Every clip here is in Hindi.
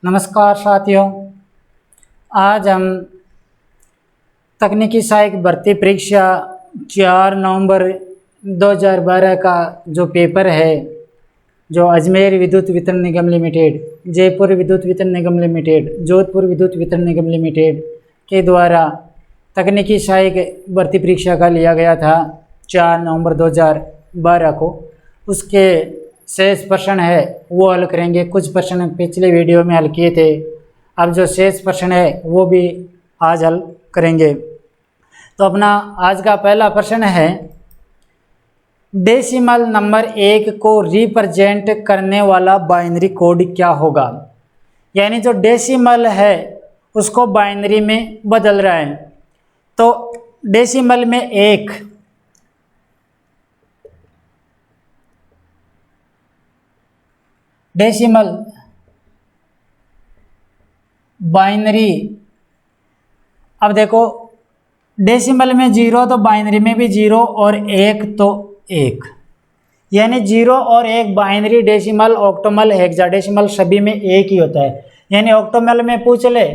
नमस्कार साथियों, आज हम तकनीकी सहायक भर्ती परीक्षा 4 नवंबर 2012 का जो पेपर है, जो अजमेर विद्युत वितरण निगम लिमिटेड, जयपुर विद्युत वितरण निगम लिमिटेड, जोधपुर विद्युत वितरण निगम लिमिटेड के द्वारा तकनीकी सहायक भर्ती परीक्षा का लिया गया था 4 नवंबर 2012 को। उसके शेष प्रश्न है वो हल करेंगे। कुछ प्रश्न पिछले वीडियो में हल किए थे, अब जो शेष प्रश्न है वो भी आज हल करेंगे। तो अपना आज का पहला प्रश्न है, डेसिमल नंबर 1 को रिप्रेजेंट करने वाला बाइनरी कोड क्या होगा। यानी जो डेसिमल है उसको बाइनरी में बदल रहा है। तो डेसिमल में 1 डेसिमल बाइनरी, अब देखो डेसिमल में 0 तो बाइनरी में भी 0 और 1 तो 1, यानी 0 और 1 बाइनरी, डेसिमल, ऑक्टोमल, हेक्साडेसिमल सभी में एक ही होता है। यानी ऑक्टोमल में पूछ ले,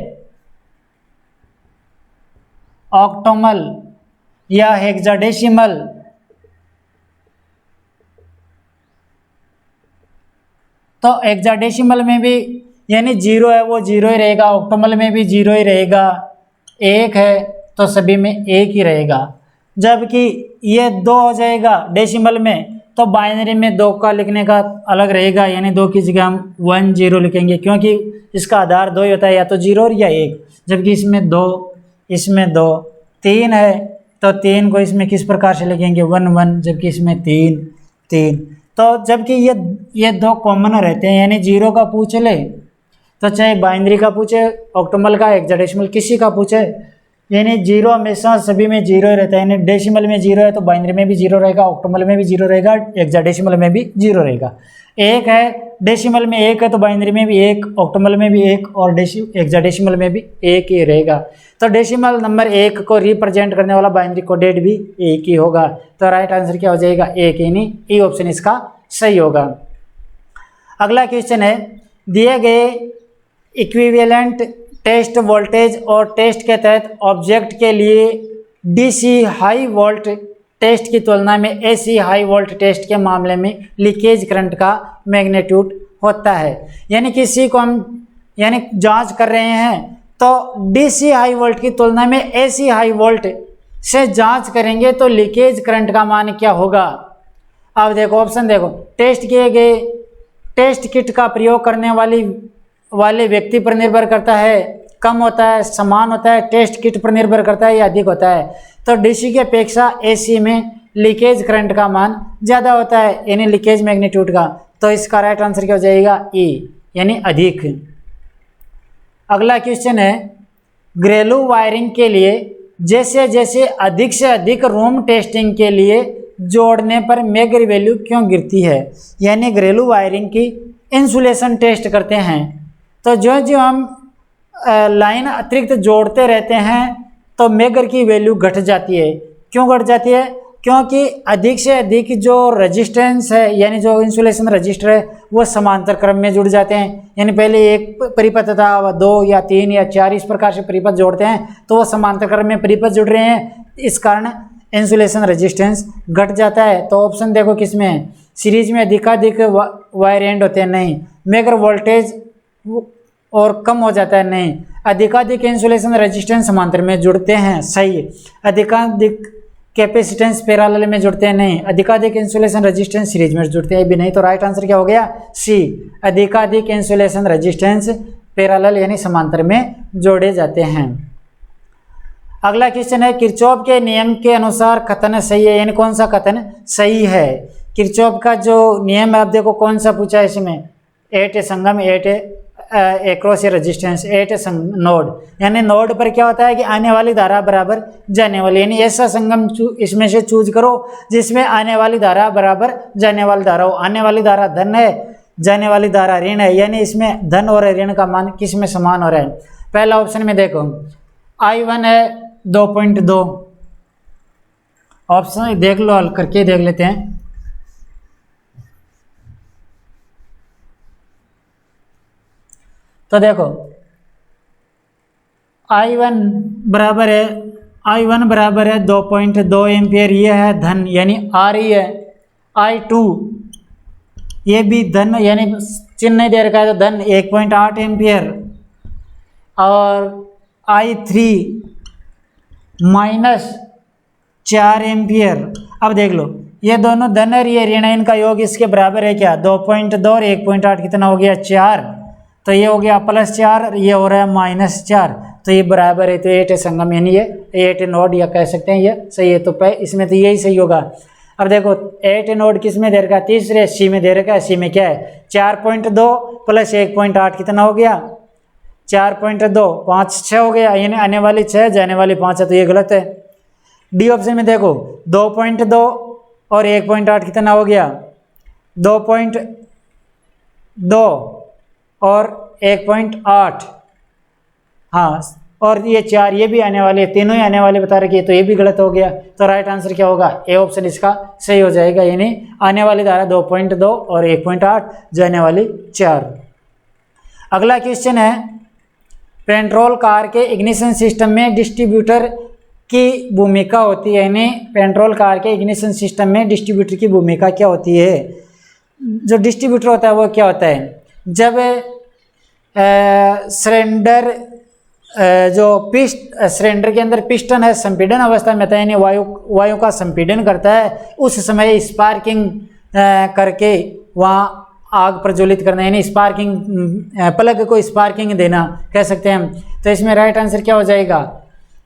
ऑक्टोमल या हेक्साडेसिमल, तो हेक्साडेसिमल में भी यानी 0 है वो 0 ही रहेगा, ऑक्टोमल में भी 0 ही रहेगा, 1 है तो सभी में 1 ही रहेगा। जबकि ये 2 हो जाएगा डेसिमल में, तो बाइनरी में 2 का लिखने का अलग रहेगा, यानी 2 की जगह हम 1 0 लिखेंगे, क्योंकि इसका आधार 2 ही होता है, या तो 0 और या 1। जबकि इसमें 2, इसमें 2, 3 है तो 3 को इसमें किस प्रकार से लिखेंगे 1 1, जबकि इसमें 3 3। तो जबकि ये 2 कॉमन रहते हैं, यानी 0 का पूछ ले तो चाहे बाइनरी का पूछे, ऑक्टोमल का, हेक्साडेसिमल किसी का पूछे, यानी 0 हमेशा सभी में 0 ही रहता है। यानी डेसिमल में 0 है तो बाइनरी में भी 0 रहेगा, ऑक्टोमल में भी 0 रहेगा, हेक्साडेसिमल में भी 0 रहेगा। 1 है डेसिमल में 1 है तो बाइनरी में भी 1, ऑक्टोमल में भी 1 और हेक्साडेसिमल में भी 1 ही रहेगा। तो डेसिमल नंबर 1 को रिप्रेजेंट करने वाला बाइनरी कोडेड भी 1 ही होगा। तो राइट आंसर क्या हो जाएगा 1, यानी ई ऑप्शन इसका सही होगा। अगला क्वेश्चन है, दिए गए इक्विवेलेंट टेस्ट वोल्टेज और टेस्ट के तहत ऑब्जेक्ट के लिए डीसी हाई वोल्ट टेस्ट की तुलना में एसी हाई वोल्ट टेस्ट के मामले में लीकेज करंट का मैग्नीट्यूड होता है। यानी किसी को हम यानी जांच कर रहे हैं तो डीसी हाई वोल्ट की तुलना में एसी हाई वोल्ट से जांच करेंगे तो लीकेज करंट का मान क्या होगा। अब देखो ऑप्शन देखो, टेस्ट किए गए टेस्ट किट का प्रयोग करने वाले व्यक्ति पर निर्भर करता है, कम होता है, समान होता है, टेस्ट किट पर निर्भर करता है या अधिक होता है। तो डीसी की अपेक्षा एसी में लीकेज करंट का मान ज़्यादा होता है, यानी लीकेज मैग्नीट्यूड का। तो इसका राइट आंसर क्या हो जाएगा ई, यानी अधिक। अगला क्वेश्चन है, घरेलू वायरिंग के लिए जैसे जैसे अधिक से अधिक रूम टेस्टिंग के लिए जोड़ने पर मेगर वैल्यू क्यों गिरती है। यानी घरेलू वायरिंग की इंसुलेशन टेस्ट करते हैं तो जो जो हम लाइन अतिरिक्त जोड़ते रहते हैं तो मेगर की वैल्यू घट जाती है। क्यों घट जाती है? क्योंकि अधिक से अधिक जो रजिस्टेंस है, यानी जो इंसुलेशन रजिस्टर है, वो समांतर क्रम में जुड़ जाते हैं। यानी पहले एक परिपथ था, 2 या 3 या 4 इस प्रकार से परिपथ जोड़ते हैं तो वो समांतर क्रम में परिपथ जुड़ रहे हैं, इस कारण इंसुलेशन रेजिस्टेंस घट जाता है। तो ऑप्शन देखो किसमें है, सीरीज में अधिकाधिक वायर एंड होते हैं, नहीं। मेगर वोल्टेज और कम हो जाता है, नहीं। अधिकाधिक इंसुलेशन रेजिस्टेंस समांतर में जुड़ते हैं, सही। अधिकाधिक कैपेसिटेंस पैरेलल में जुड़ते हैं, नहीं। अधिकाधिक इंसुलेशन रेजिस्टेंस सीरीज में जुड़ते हैं भी नहीं। तो राइट आंसर क्या हो गया सी, अधिकाधिक इंसुलेशन रेजिस्टेंस पैरेलल यानी समांतर में जोड़े जाते हैं। अगला क्वेश्चन है, किरचॉफ के नियम के अनुसार कथन सही है, यानी कौन सा कथन सही है। किरचॉफ का जो नियम है, आप देखो कौन सा पूछा है इसमें, 8 संगम 8 एक्रॉस रेजिस्टेंस 8 नोड, यानी नोड पर क्या होता है कि आने वाली धारा बराबर जाने वाली, यानी ऐसा संगम इसमें से चूज करो जिसमें आने वाली धारा बराबर जाने वाली धारा हो। आने वाली धारा धन है, जाने वाली धारा ऋण है, यानी इसमें धन और ऋण का मान किस में समान हो रहा है। पहला ऑप्शन में देखो I1 है 2.2, ऑप्शन देख लो, हल करके देख लेते हैं। तो देखो I1 बराबर है 2.2 एम्पियर, ये है धन यानी आ रही है। I2 ये भी धन यानी चिन्ह नहीं दे रखा है तो धन 1.8 एम्पियर, और I3 माइनस 4 एम्पियर। अब देख लो ये दोनों धन और ये ऋण, इनका योग इसके बराबर है क्या, 2.2 और 1.8 कितना हो गया 4, तो ये हो गया +4, ये हो रहा है -4, तो ये बराबर है, तो 8 संगम यानी ये 8 नोड या कह सकते हैं ये सही है। तो इसमें तो यही सही होगा। अब देखो 8 नोड किस में दे रखा है, तीसरे सी में दे रखा है। सी में क्या है 4.2 + 1.8 कितना हो गया 4.2, 5 6 हो गया, यानी आने वाली 6 जाने वाली 5 है, तो ये गलत है। डी ऑप्शन में देखो 2.2 और 1.8 कितना हो गया 2.2 और 1.8, हाँ, और ये 4 ये भी आने वाले, तीनों ही आने वाले बता रखी है, तो ये भी गलत हो गया। तो राइट आंसर क्या होगा, ए ऑप्शन इसका सही हो जाएगा, यानी आने वाली धारा 2.2 और 1.8, जाने वाली 4। अगला क्वेश्चन है पेट्रोल कार के इग्निशन सिस्टम में डिस्ट्रीब्यूटर की भूमिका होती है, यानी पेट्रोल कार के इग्निशन सिस्टम में डिस्ट्रीब्यूटर की भूमिका क्या होती है। जो डिस्ट्रीब्यूटर होता है वो क्या होता है, जब सिलेंडर जो सिलेंडर के अंदर पिस्टन है संपीड़न अवस्था में था, यानी वायु का संपीड़न करता है, उस समय स्पार्किंग करके वहाँ आग प्रज्वलित करना, यानी स्पार्किंग प्लग को स्पार्किंग देना कह सकते हैं हम। तो इसमें राइट आंसर क्या हो जाएगा,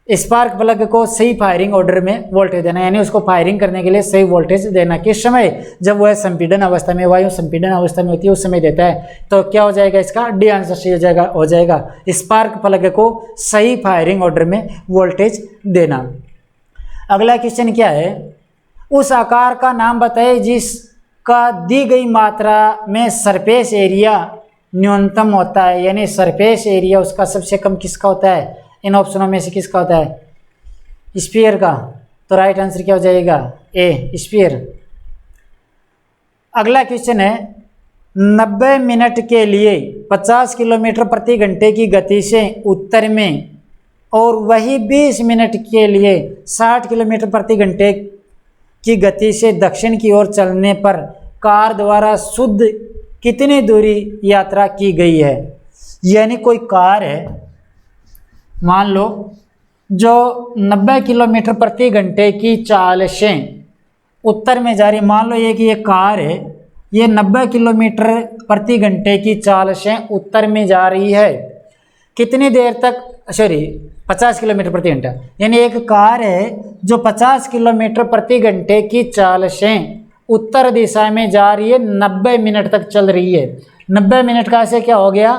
स्पार्क प्लग को सही फायरिंग ऑर्डर में वोल्टेज देना, यानी उसको फायरिंग करने के लिए सही वोल्टेज देना। किस समय, जब वह संपीड़न अवस्था में, वायु संपीड़न अवस्था में होती है, उस समय देता है। तो क्या हो जाएगा इसका डी आंसर सही हो जाएगा स्पार्क प्लग को सही फायरिंग ऑर्डर में वोल्टेज देना। अगला क्वेश्चन क्या है, उस आकार का नाम बताए जिसका दी गई मात्रा में सरफेस एरिया न्यूनतम होता है, यानी सरफेस एरिया उसका सबसे कम किसका होता है, इन ऑप्शनों में से किसका होता है, स्फीयर का। तो राइट आंसर क्या हो जाएगा, ए स्फीयर। अगला क्वेश्चन है 90 मिनट के लिए 50 किलोमीटर प्रति घंटे की गति से उत्तर में और वही 20 मिनट के लिए 60 किलोमीटर प्रति घंटे की गति से दक्षिण की ओर चलने पर कार द्वारा शुद्ध कितनी दूरी यात्रा की गई है। यानी कोई कार है, मान लो जो 90 किलोमीटर प्रति घंटे की चाल से उत्तर में जा रही है, मान लो ये कि ये कार है, ये 90 किलोमीटर प्रति घंटे की चाल से उत्तर में जा रही है, कितनी देर तक, 50 किलोमीटर प्रति घंटा, यानी एक कार है जो 50 किलोमीटर प्रति घंटे की चाल से उत्तर दिशा में जा रही है, 90 मिनट तक चल रही है। 90 मिनट का ऐसे क्या हो गया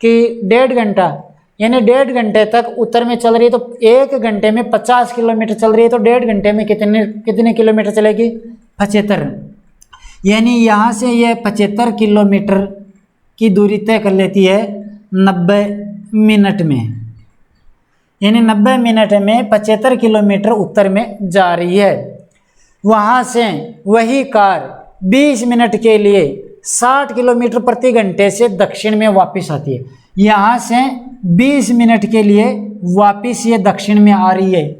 कि 1.5 घंटा, यानी 1.5 घंटे तक उत्तर में चल रही है, तो 1 घंटे में 50 किलोमीटर चल रही है, तो 1.5 घंटे में कितने किलोमीटर चलेगी, 75, यानी यहाँ से ये 75 किलोमीटर की दूरी तय कर लेती है 90 मिनट में, यानी 90 मिनट में 75 किलोमीटर उत्तर में जा रही है। वहाँ से वही कार 20 मिनट के लिए 60 किलोमीटर प्रति घंटे से दक्षिण में वापस आती है। यहाँ से 20 मिनट के लिए वापस ये दक्षिण में आ रही है,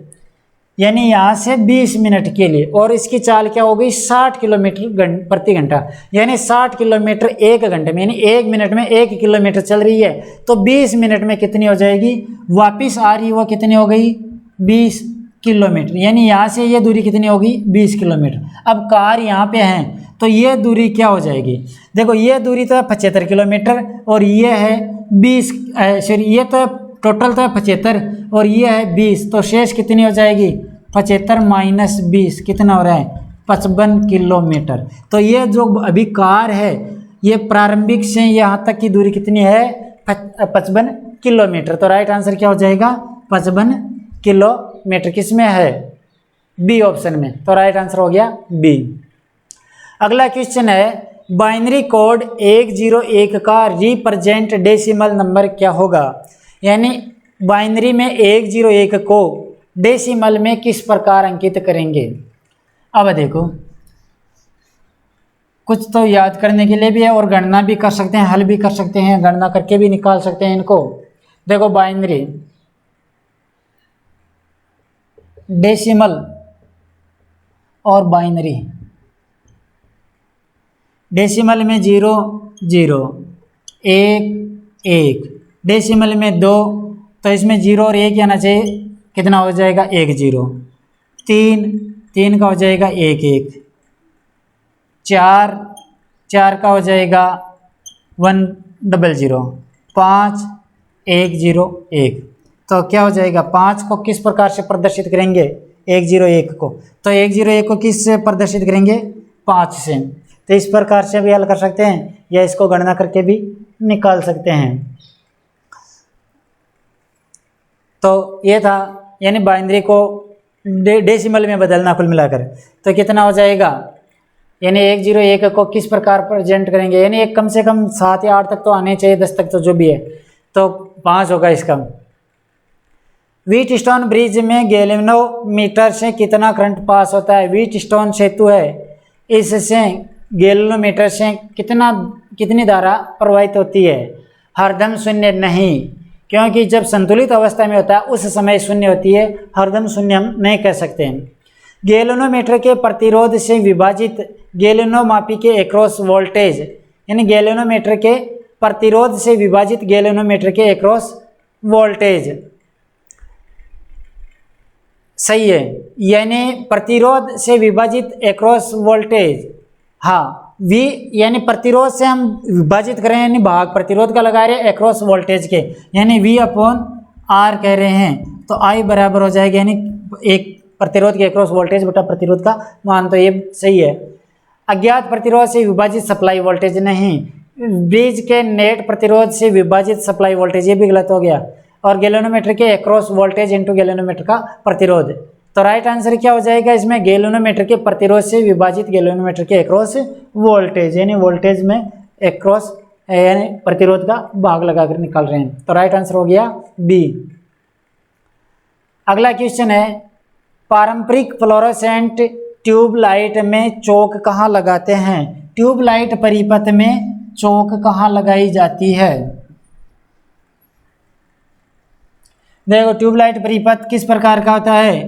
यानी यहाँ से 20 मिनट के लिए, और इसकी चाल क्या हो गई 60 किलोमीटर प्रति घंटा, यानी 60 किलोमीटर 1 घंटे में, यानी 1 मिनट में 1 किलोमीटर चल रही है, तो 20 मिनट में कितनी हो जाएगी, वापस आ रही वो कितनी हो गई 20 किलोमीटर, यानी यहाँ से ये दूरी कितनी होगी 20 किलोमीटर। अब कार यहाँ पे हैं तो ये दूरी क्या हो जाएगी, देखो ये दूरी तो है 75 किलोमीटर और ये है 20, ये तो टोटल तो है 75 और ये है 20, तो शेष कितनी हो जाएगी 75 माइनस 20 कितना हो रहा है 55 किलोमीटर। तो ये जो अभी कार है ये प्रारंभिक से यहाँ तक की दूरी कितनी है 55 किलोमीटर। तो राइट आंसर क्या हो जाएगा 55 किलोमीटर, किस में है बी ऑप्शन में। तो राइट आंसर हो गया बी। अगला क्वेश्चन है बाइनरी कोड 101 का रिप्रेजेंट डेसिमल नंबर क्या होगा, यानी बाइनरी में 101 को डेसिमल में किस प्रकार अंकित करेंगे। अब देखो कुछ तो याद करने के लिए भी है और गणना भी कर सकते हैं, हल भी कर सकते हैं, गणना करके भी निकाल सकते हैं इनको। देखो बाइनरी, डेसिमल और बाइनरी। डेसिमल में 0 0, 1 1, डेसिमल में 2, तो इसमें 0 और 1 आना चाहिए, कितना हो जाएगा 1 0, 3 3 का हो जाएगा 1 1, 4 4 का हो जाएगा 1 0 0, 5 1 0 1। तो क्या हो जाएगा, 5 को किस प्रकार से प्रदर्शित करेंगे, 1 0 1 को, तो 1 0 1 को किस से प्रदर्शित करेंगे, 5 से। तो इस प्रकार से भी हल कर सकते हैं या इसको गणना करके भी निकाल सकते हैं। तो ये था यानी बाइनरी को डेसिमल में बदलना कुल मिलाकर। तो कितना हो जाएगा, यानी 1 0 1 को किस प्रकार प्रेजेंट करेंगे, यानी एक कम से कम 7 या 8 तक तो आने चाहिए, 10 तक तो जो भी है, तो 5 होगा इसका। व्हीटस्टोन ब्रिज में गैल्वेनोमीटर से कितना करंट पास होता है। व्हीटस्टोन सेतु है, इससे गैल्वेनोमीटर से कितनी धारा प्रवाहित होती है। हरदम शून्य नहीं, क्योंकि जब संतुलित अवस्था में होता है उस समय शून्य होती है, हरदम शून्य हम नहीं कह सकते हैं। गैल्वेनोमीटर के प्रतिरोध से विभाजित गैल्वेनोमापी के एक्रॉस वोल्टेज, यानी गैल्वेनोमीटर के प्रतिरोध से विभाजित गैल्वेनोमीटर के एक्रॉस वोल्टेज, सही है, यानी प्रतिरोध से विभाजित एक्रॉस वोल्टेज। हाँ, V यानी प्रतिरोध से हम विभाजित करें, यानी भाग प्रतिरोध का लगा रहे हैं एक्रॉस वोल्टेज के, यानी V/R कह रहे हैं, तो I बराबर हो जाएगा यानी एक प्रतिरोध के एक्रॉस वोल्टेज बटा प्रतिरोध का मान, तो ये सही है। अज्ञात प्रतिरोध से विभाजित सप्लाई वोल्टेज नहीं, ब्रिज के नेट प्रतिरोध से विभाजित सप्लाई वोल्टेज, ये भी गलत हो गया। और गैल्वेनोमीटर के एक्रॉस वोल्टेज इंटू गैल्वेनोमीटर का प्रतिरोध, तो राइट आंसर क्या हो जाएगा इसमें, गैल्वेनोमीटर के प्रतिरोध से विभाजित गैल्वेनोमीटर के एक्रॉस वोल्टेज, यानी वोल्टेज में एक्रॉस यानी प्रतिरोध का भाग लगाकर निकाल रहे हैं, तो राइट आंसर हो गया बी। अगला क्वेश्चन है, पारंपरिक फ्लोरोसेंट ट्यूब लाइट में चौक कहाँ लगाते हैं। ट्यूब लाइट परिपथ में चौक कहाँ लगाई जाती है। देखो ट्यूबलाइट परिपथ किस प्रकार का होता है,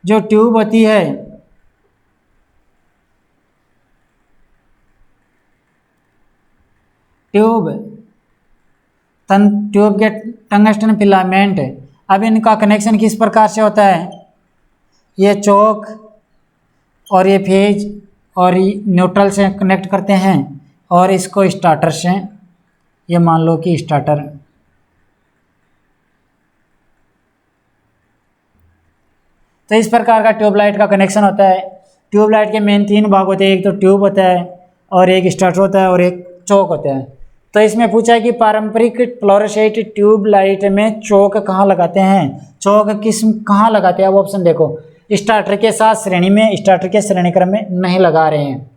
जो ट्यूब होती है ट्यूब के टंगस्टन फिलामेंट, अब इनका कनेक्शन किस प्रकार से होता है, ये चौक और ये फेज और न्यूट्रल से कनेक्ट करते हैं और इसको स्टार्टर से, ये मान लो कि स्टार्टर, तो इस प्रकार का ट्यूबलाइट का कनेक्शन होता है। ट्यूबलाइट के मेन 3 भाग होते हैं, एक तो ट्यूब होता है और एक स्टार्टर होता है और एक चौक होता है। तो इसमें पूछा है कि पारंपरिक फ्लोरोसेंट ट्यूबलाइट में चौक कहाँ लगाते हैं, चौक कहाँ लगाते हैं। अब ऑप्शन देखो, स्टार्टर के साथ श्रेणी में, स्टार्टर के श्रेणी क्रम में नहीं लगा रहे हैं,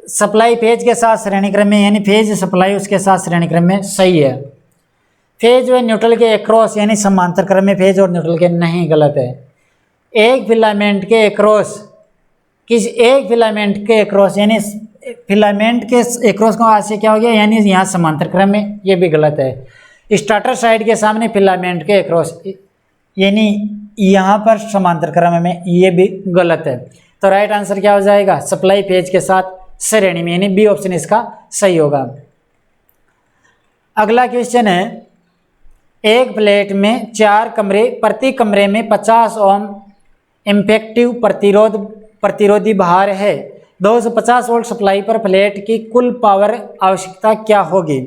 सप्लाई फेज के साथ श्रेणी क्रम में, यानी फेज सप्लाई उसके साथ श्रेणी क्रम में, सही है। फेज व न्यूट्रल के एक्रॉस यानी समांतर क्रम में फेज और न्यूट्रल के, नहीं, गलत है। एक फिलामेंट के एक्रॉस, एक फिलामेंट के एक्रॉस, यानी फिलामेंट के एक्रॉस का आज से क्या हो गया, यानी यहाँ समांतर क्रम में, ये भी गलत है। स्टार्टर साइड के सामने फिलामेंट के एक्रॉस, यानी यहाँ पर समांतर क्रम में, ये भी गलत है। तो राइट आंसर क्या हो जाएगा, सप्लाई फेज के साथ श्रेणी में, यानी बी ऑप्शन इसका सही होगा। अगला क्वेश्चन है, एक प्लेट में 4 कमरे, प्रति कमरे में 50 ओम इम्पैक्टिव प्रतिरोधी भार है। 250 वोल्ट सप्लाई पर प्लेट की कुल पावर आवश्यकता क्या होगी।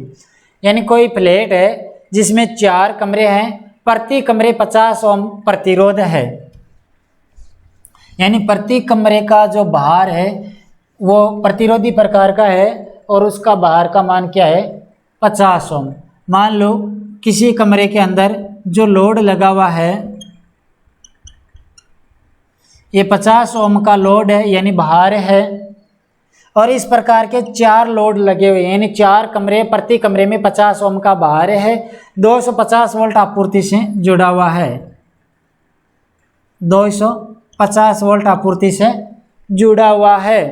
यानी कोई प्लेट है जिसमें 4 कमरे हैं, प्रति कमरे 50 ओम प्रतिरोध है, यानी प्रति कमरे का जो भार है वो प्रतिरोधी प्रकार का है और उसका भार का मान क्या है, 50 ओम। मान लो किसी कमरे के अंदर जो लोड लगा हुआ है ये 50 ओम का लोड है, यानी भार है, और इस प्रकार के 4 लोड लगे हुए हैं, यानी 4 कमरे, प्रति कमरे में 50 ओम का भार है, 250 वोल्ट आपूर्ति से जुड़ा हुआ है, 250 वोल्ट आपूर्ति से जुड़ा हुआ है।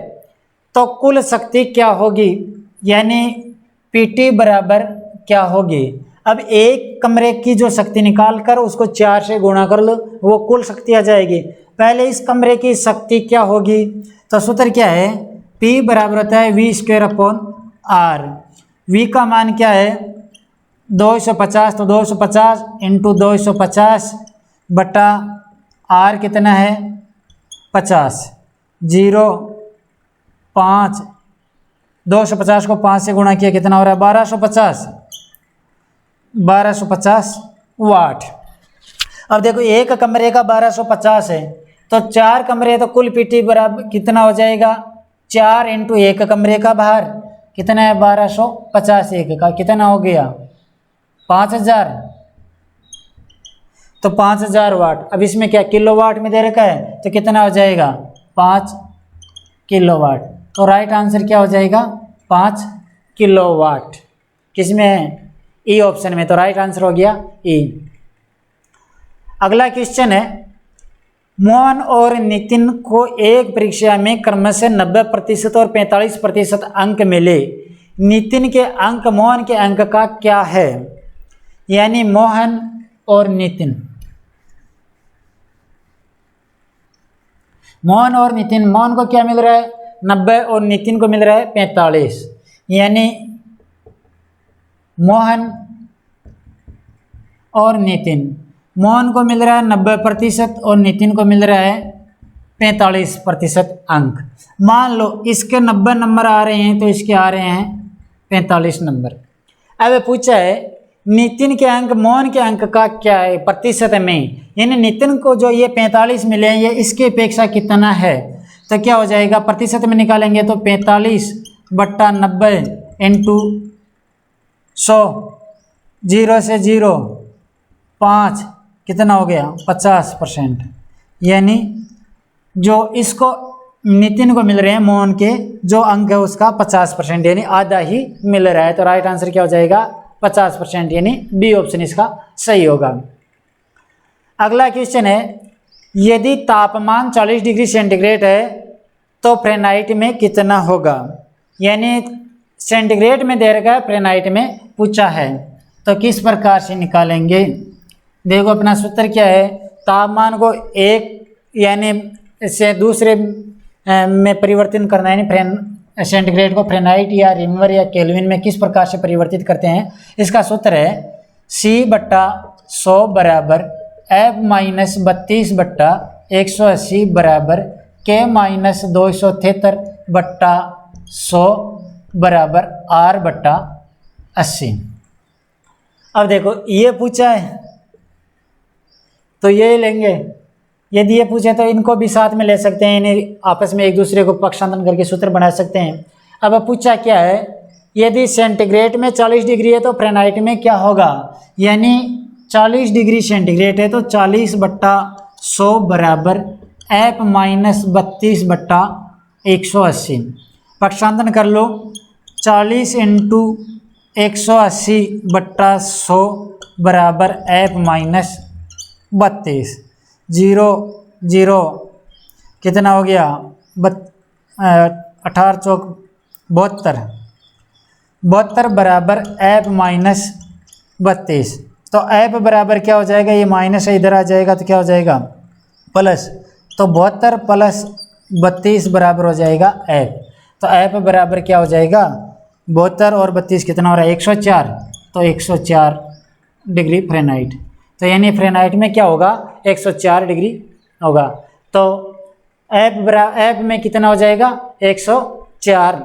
तो कुल शक्ति क्या होगी, यानी PT बराबर क्या होगी। अब एक कमरे की जो शक्ति निकाल कर उसको 4 से गुणा कर लो, वो कुल शक्ति आ जाएगी। पहले इस कमरे की शक्ति क्या होगी, तो सूत्र क्या है, P बराबर होता है V²/R। V का मान क्या है 250, तो 250 इंटू 250 बटा R कितना है 50, 0 5, 250 को 5 से गुणा किया कितना हो रहा है 1250 वाट। अब देखो एक कमरे का 1250 है, तो 4 कमरे, तो कुल PT बराबर कितना हो जाएगा 4 इंटू एक कमरे का बाहर कितना है 1250, एक का कितना हो गया 5000, तो 5000 वाट। अब इसमें क्या किलोवाट में दे रखा है, तो कितना हो जाएगा 5 किलोवाट। तो राइट आंसर क्या हो जाएगा 5 किलोवाट। किसमें है E ऑप्शन में, तो राइट आंसर हो गया E। अगला क्वेश्चन है, मोहन और नितिन को एक परीक्षा में क्रमशः 90% और 45% अंक मिले। नितिन के अंक मोहन के अंक का क्या है, यानी मोहन और नितिन, मोहन और नितिन, मोहन को क्या मिल रहा है 90 और नितिन को मिल रहा है 45, यानी मोहन और नितिन, मोहन को मिल रहा है 90% और नितिन को मिल रहा है 45% अंक। मान लो इसके 90 नंबर आ रहे हैं तो इसके आ रहे हैं 45 नंबर। अब पूछा है नितिन के अंक मोहन के अंक का क्या है प्रतिशत में, यानी नितिन को जो ये 45 मिले हैं ये इसकी अपेक्षा कितना है, तो क्या हो जाएगा प्रतिशत में निकालेंगे तो 45/90 इंटू 100, 0 से 0 5 कितना हो गया 50%, यानी जो इसको नितिन को मिल रहे हैं मोहन के जो अंक है उसका 50%, यानी आधा ही मिल रहा है। तो राइट आंसर क्या हो जाएगा 50%, यानी बी ऑप्शन इसका सही होगा। अगला क्वेश्चन है, यदि तापमान 40 डिग्री सेंटीग्रेड है तो फ़ारेनहाइट में कितना होगा, यानी सेंटीग्रेड में दे रखा है फ़ारेनहाइट में पूछा है, तो किस प्रकार से निकालेंगे। देखो अपना सूत्र क्या है, तापमान को एक यानी से दूसरे में परिवर्तन करना है, यानी सेंटीग्रेड को फ़ारेनहाइट या रिमर या केल्विन में किस प्रकार से परिवर्तित करते हैं। इसका सूत्र है C/100 बराबर F-32/180 बराबर K-273/100 बराबर R/80। अब देखो ये पूछा है तो ये लेंगे, यदि ये पूछे तो इनको भी साथ में ले सकते हैं, इन्हें आपस में एक दूसरे को पक्षांतरण करके सूत्र बना सकते हैं। अब पूछा क्या है, यदि सेंटीग्रेड में 40 डिग्री है तो फ़ारेनहाइट में क्या होगा, यानी 40 डिग्री सेंटीग्रेड है तो 40/100 बराबर F-32/180। पक्षांतरण कर लो, 40 इंटू 180/100 बराबर F-32, 0 0 कितना हो गया 18 चौक 72 बराबर F-32। तो F बराबर क्या हो जाएगा, ये माइनस है इधर आ जाएगा तो क्या हो जाएगा प्लस, तो 72 प्लस 32 बराबर हो जाएगा F। तो F बराबर क्या हो जाएगा 72 और 32 कितना हो रहा है 104, तो 104 डिग्री फ़ारेनहाइट। तो यानी फ़ारेनहाइट में क्या होगा 104 डिग्री होगा। तो F में कितना हो जाएगा 104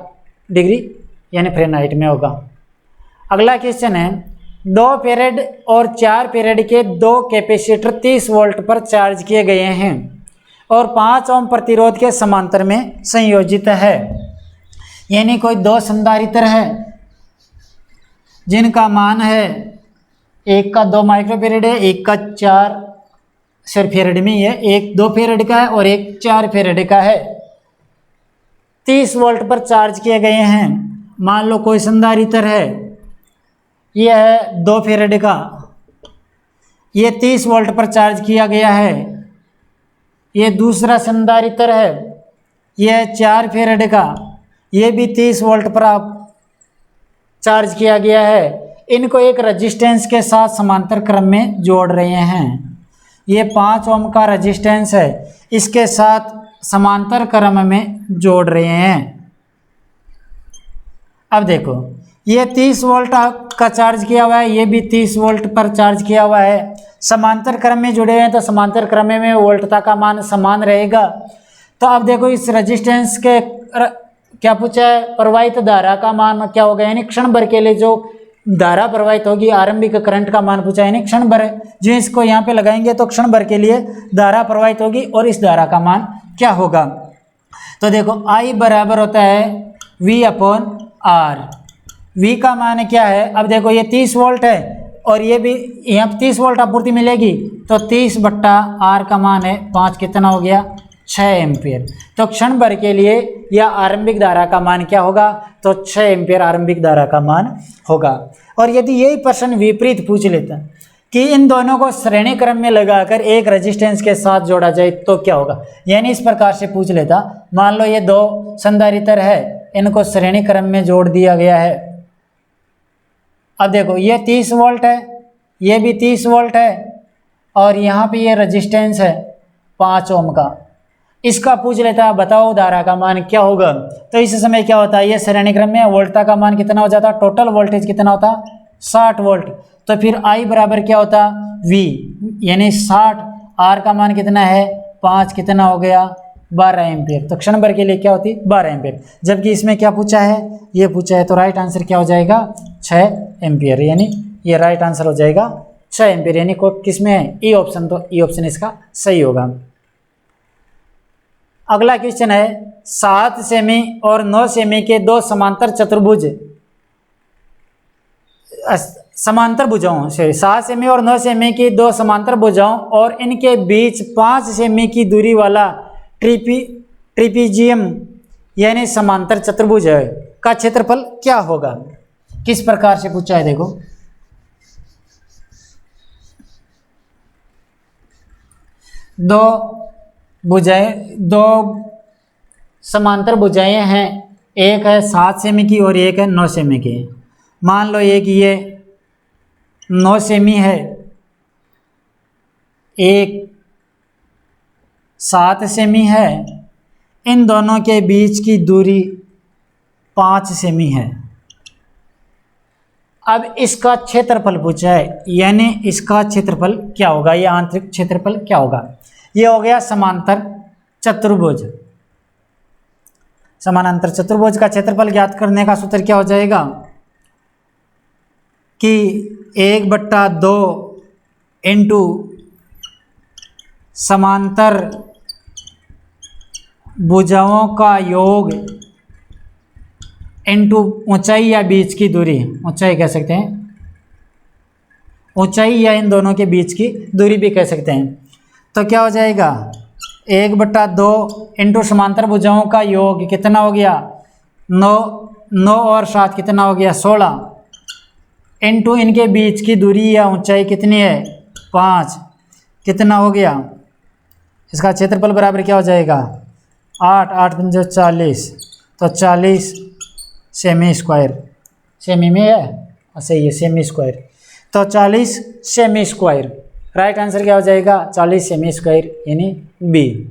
डिग्री यानी फ़ारेनहाइट में होगा। अगला क्वेश्चन है, 2 फैरेड और 4 फैरेड के 2 कैपेसिटर 30 वोल्ट पर चार्ज किए गए हैं और 5 ओम प्रतिरोध के समांतर में संयोजित है, यानी कोई 2 संधारित्र है जिनका मान है एक का 2 माइक्रोफैरेड है, एक का 4 सिर्फ फैरेड में ही है, एक 2 फैरेड का है और एक 4 फैरेड का है, 30 वोल्ट पर चार्ज किए गए हैं। मान लो कोई संधारित्र है, यह है 2 फैरेड का, ये 30 वोल्ट पर चार्ज किया गया है। ये दूसरा संधारित्र है, यह 4 फैरेड का, ये भी 30 वोल्ट पर आप चार्ज किया गया है। इनको एक रजिस्टेंस के साथ समांतर क्रम में जोड़ रहे हैं। ये 5 ओम का रजिस्टेंस है, इसके साथ समांतर क्रम में जोड़ रहे हैं। अब देखो ये 30 वोल्ट का चार्ज किया हुआ है, ये भी 30 वोल्ट पर चार्ज किया हुआ है। समांतर क्रम में जुड़े हुए हैं तो समांतर क्रम में वोल्टता का मान समान रहेगा। तो अब देखो इस रेजिस्टेंस के क्या पूछा है, प्रवाहित धारा का मान क्या होगा, यानी क्षण भर के लिए जो धारा प्रवाहित होगी, आरंभिक करंट का मान पूछा है, यानी क्षण भर जो इसको यहाँ पे लगाएंगे तो क्षण भर के लिए धारा प्रवाहित होगी और इस धारा का मान क्या होगा। तो देखो I बराबर होता है V/R। V का मान क्या है, अब देखो ये 30 वोल्ट है और ये भी यहाँ 30 वोल्ट आपूर्ति मिलेगी, तो 30/R का मान है 5, कितना हो गया 6 एम्पियर। तो क्षण भर के लिए या आरंभिक धारा का मान क्या होगा, तो 6 एम्पियर आरंभिक धारा का मान होगा। और यदि यही प्रश्न विपरीत पूछ लेता कि इन दोनों को श्रेणी क्रम में लगाकर एक रेजिस्टेंस के साथ जोड़ा जाए तो क्या होगा, यानी इस प्रकार से पूछ लेता, मान लो ये 2 संधारित्र है, इनको श्रेणी क्रम में जोड़ दिया गया है। अब देखो ये 30 वोल्ट है, ये भी 30 वोल्ट है और यहाँ पे ये रेजिस्टेंस है 5 ओम का। इसका पूछ लेता है बताओ धारा का मान क्या होगा। तो इस समय क्या होता है, ये श्रेणी क्रम में वोल्टता का मान कितना हो जाता, टोटल वोल्टेज कितना होता 60 वोल्ट। तो फिर I बराबर क्या होता V, यानी 60, R का मान कितना है 5, कितना हो गया 12 एम्पियर। तो क्षण भर के लिए क्या होती 12 एम्पियर। जबकि इसमें क्या पूछा है, ये पूछा है, तो राइट आंसर क्या हो जाएगा 6 एम्पियर, यानी ये राइट आंसर हो जाएगा 6 एम्पियर, यानी किस में है ई ऑप्शन, तो ई ऑप्शन इसका सही होगा। अगला क्वेश्चन है 7 सेमी और 9 सेमी के 2 समांतर चतुर्भुज, समांतर भुजाओं से 7 सेमी और 9 सेमी की 2 समांतर भुजाओं और इनके बीच 5 सेमी की दूरी वाला ट्रिपीजियम यानी समांतर चतुर्भुज है का क्षेत्रफल क्या होगा। किस प्रकार से पूछा है, देखो दो समांतर भुजाएं हैं, एक है 7 सेमी की और एक है 9 सेमी की। मान लो एक ये 9 सेमी है, एक 7 सेमी है, इन दोनों के बीच की दूरी 5 सेमी है। अब इसका क्षेत्रफल पूछा है, यानी इसका क्षेत्रफल क्या होगा, ये आंतरिक क्षेत्रफल क्या होगा। ये हो गया समांतर चतुर्भुज। समानांतर चतुर्भुज का क्षेत्रफल ज्ञात करने का सूत्र क्या हो जाएगा कि 1/2 इंटू समांतर भुजाओं का योग इंटू ऊंचाई या बीच की दूरी, ऊंचाई कह सकते हैं, ऊंचाई या इन दोनों के बीच की दूरी भी कह सकते हैं। तो क्या हो जाएगा 1/2 इंटू समांतर भुजाओं का योग कितना हो गया 9 और 7 कितना हो गया 16 इंटू इनके बीच की दूरी या ऊंचाई कितनी है 5, कितना हो गया, इसका क्षेत्रफल बराबर क्या हो जाएगा 8 पंजे 40, तो 40 सेमी स्क्वायर, सेमी में है सही है सेमी स्क्वायर, तो 40 सेमी स्क्वायर। राइट आंसर क्या हो जाएगा 40 सेमी स्क्वायर यानी बी।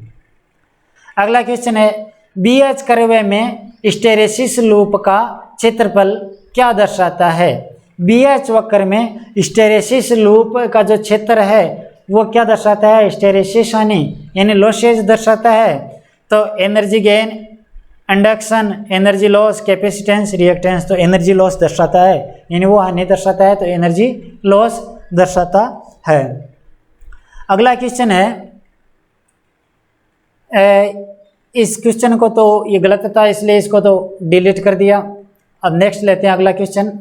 अगला क्वेश्चन है BH कर्व में हिस्टैरिसीस लूप का क्षेत्रफल क्या दर्शाता है। BH वक्र में हिस्टैरिसीस लूप का जो क्षेत्र है वो क्या दर्शाता है, हिस्टैरिसीस यानी लॉसेज दर्शाता है। तो energy gain, induction, energy loss, capacitance, reactance, तो एनर्जी लॉस दर्शाता है, यानी वो हानि दर्शाता है, तो एनर्जी लॉस दर्शाता है। अगला क्वेश्चन है, इस क्वेश्चन को तो ये गलत था इसलिए इसको तो डिलीट कर दिया। अब नेक्स्ट लेते हैं अगला क्वेश्चन।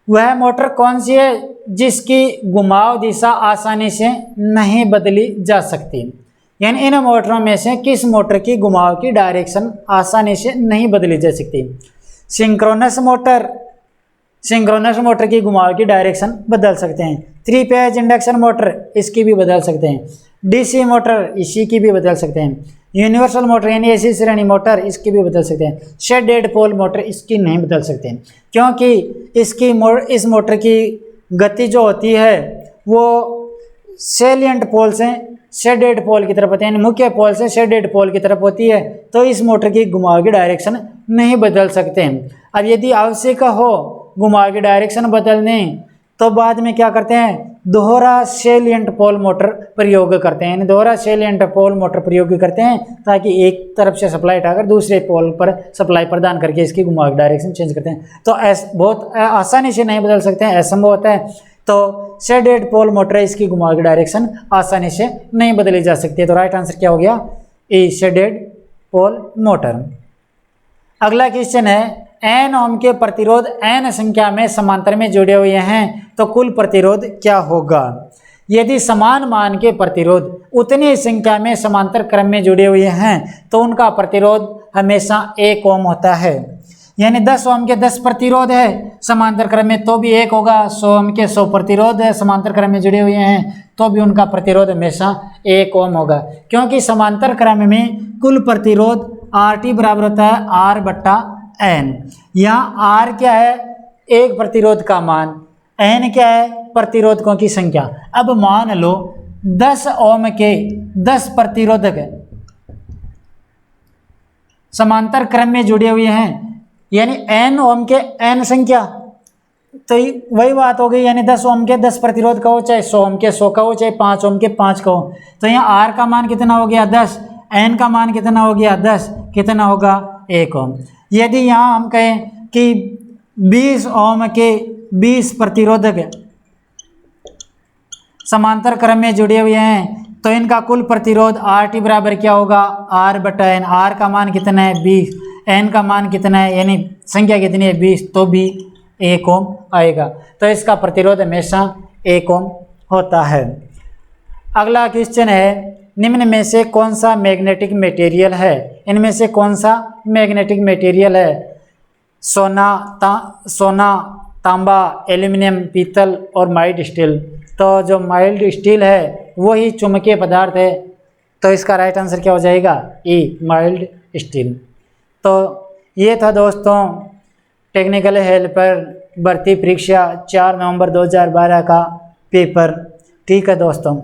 वह मोटर कौन सी है जिसकी घुमाव दिशा आसानी से नहीं बदली जा सकती, यानी इन मोटरों में से किस मोटर की घुमाव की डायरेक्शन आसानी से नहीं बदली जा सकती। सिंक्रोनस मोटर की घुमाव की डायरेक्शन बदल सकते हैं, 3 फेज इंडक्शन मोटर इसकी भी बदल सकते हैं, डीसी मोटर इसी की भी बदल सकते हैं। यूनिवर्सल मोटर यानी एसी श्रेणी मोटर इसकी भी बदल सकते हैं। शेडेड पोल मोटर इसकी नहीं बदल सकते हैं, क्योंकि इस मोटर की गति जो होती है वो सेलिएंट पोल से शेडेड पोल की तरफ होती है, यानी मुख्य पोल से शेडेड पोल की तरफ होती है, तो इस मोटर की घुमाव की डायरेक्शन नहीं बदल सकते हैं। अब यदि आवश्यक हो घुमाव की डायरेक्शन बदलने, तो बाद में क्या करते हैं, दोहरा सेलिएंट पोल मोटर प्रयोग करते हैं, यानी दोहरा सेलिएंट पोल मोटर प्रयोग करते हैं, ताकि एक तरफ से सप्लाई हटाकर दूसरे पोल पर सप्लाई प्रदान करके इसकी घुमाव की डायरेक्शन चेंज करते हैं। तो बहुत आसानी से नहीं बदल सकते हैं, असंभव होता है। तो शेडेड पोल मोटर इसकी घुमाव की डायरेक्शन आसानी से नहीं बदली जा सकती है। तो राइट आंसर क्या हो गया, ए शेडेड पोल मोटर। अगला क्वेश्चन है, एन ओम के प्रतिरोध एन संख्या में समांतर में जुड़े हुए हैं तो कुल प्रतिरोध क्या होगा। यदि समान मान के प्रतिरोध उतनी संख्या में समांतर क्रम में जुड़े हुए हैं तो उनका प्रतिरोध हमेशा 1 ओम होता है। यानी 10 ओम के 10 प्रतिरोध है समांतर क्रम में तो भी 1 होगा, 100 ओम के 100 प्रतिरोध है समांतर क्रम में जुड़े हुए हैं तो भी उनका प्रतिरोध हमेशा 1 ओम होगा, क्योंकि समांतर क्रम में कुल प्रतिरोध RT बराबर होता है R बट्टा N। यहाँ R क्या है, एक प्रतिरोध का मान, N क्या है, प्रतिरोधकों की संख्या। अब मान लो 10 ओम के 10 प्रतिरोधक समांतर क्रम में जुड़े हुए हैं, यानी N ओम के N संख्या, तो वही बात हो गई, यानी 10 ओम के 10 प्रतिरोध का हो, चाहे 100 ओम के 100 का हो, चाहे 5 ओम के 5 का हो। तो यहाँ R का मान कितना हो गया 10, N का मान कितना हो गया 10, कितना होगा 1 ओम। यदि यहाँ हम कहें कि 20 ओम के 20 प्रतिरोधक समांतर क्रम में जुड़े हुए हैं तो इनका कुल प्रतिरोध RT बराबर क्या होगा, R बटा N। R का मान कितना है 20, N का मान कितना है, यानी संख्या कितनी है 20, तो भी 1 ओम आएगा। तो इसका प्रतिरोध हमेशा 1 ओम होता है। अगला क्वेश्चन है, निम्न में से कौन सा मैग्नेटिक मटेरियल है, इनमें से कौन सा मैग्नेटिक मटेरियल है। सोना, तांबा, एल्यूमिनियम, पीतल और माइल्ड स्टील। तो जो माइल्ड स्टील है वही चुंबकीय पदार्थ है, तो इसका राइट आंसर क्या हो जाएगा, ई माइल्ड स्टील। तो ये था दोस्तों टेक्निकल हेल्पर भर्ती परीक्षा 4 नवंबर 2012 का पेपर। ठीक है दोस्तों।